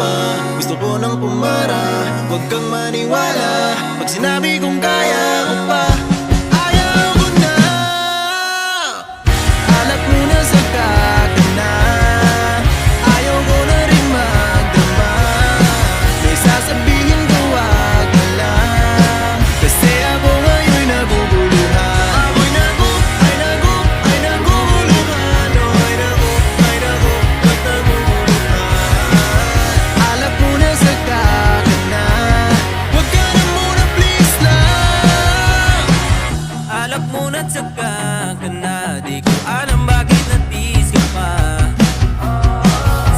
sumama, gusto ko nang pumara. Huwag kang maniwala pag sinabi kong kaya ko pa. Ayaw ko na, alak mo na sa kakana. Ayaw ko na rin magdama. May sasabihin ko wag na lang, kasi ako ngayon naguguluhan. Ako'y naguguluhan. Oh, ay naku, ba't naguguluhan? Alak mo na sa kakana. Huwag ka na muna please lang. Alak muna tsaka ka na. Di ko alam bakit natis ka pa.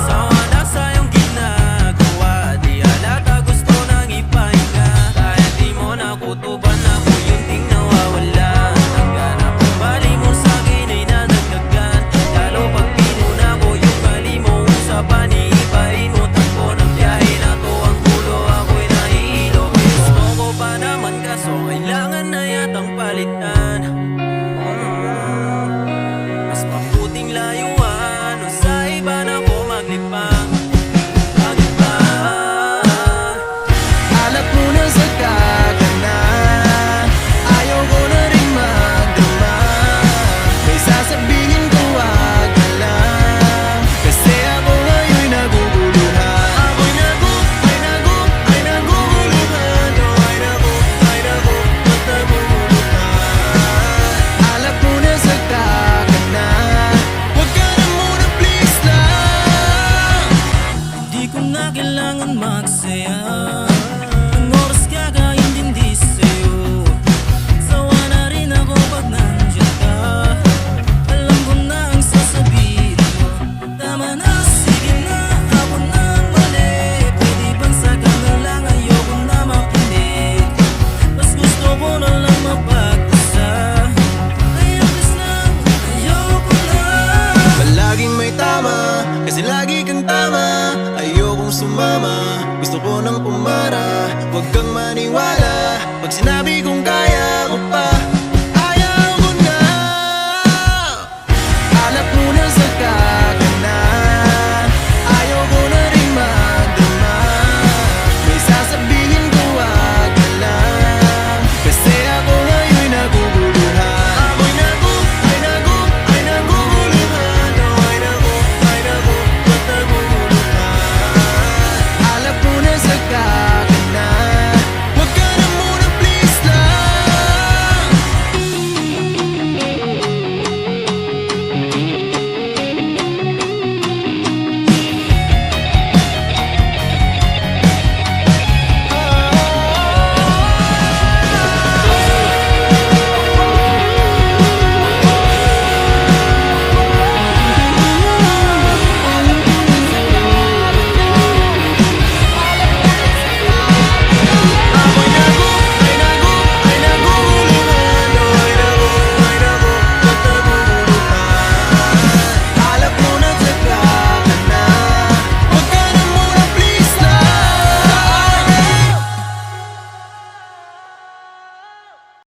Sawa na sa iyong ginagawa. Di halata gusto nang ipahinga. Kahit di mo nakutuban ako yung ting nawawala. Naghanap ang bali mo sa'kin ay nadagdagan. Lalo pag pinuna ko yung bali mo. Usapan iibahin mo takbo ng biyahe na to. Ang gulo ako'y nahihilo. Gusto ko pa naman kaso kailangan na yatang palitan. Mas mabuting layuan o sa iba na ko maglipang. Alak mo na sa kakana. Ayaw ko na rin magdama. May sasabihin ko wag na lang, kasi ako ngayon naguguluhan. Ako'y naguguluhan. Oh, ay naku, ba't naguguluhan? Alak mo na sa kakana. Huwag ka na muna please lang. Hindi ko na kailangan magsaya. Ang oras kakaintindi sa'yo. Sawa na rin ako pag nandiyan ka. Alam ko na ang sasabihin mo. Tama na, sige na, ako na ang mali. Pwede bang saga na lang, ayoko na makinig. Mas gusto ko na lang mapag-isa. Kaya please lang, ayoko na. Palaging may tama, kasi lagi kang tama. Ayokong sumama, gusto ko nang pumara. Huwag kang maniwala pag sinabi kong kaya ko pa.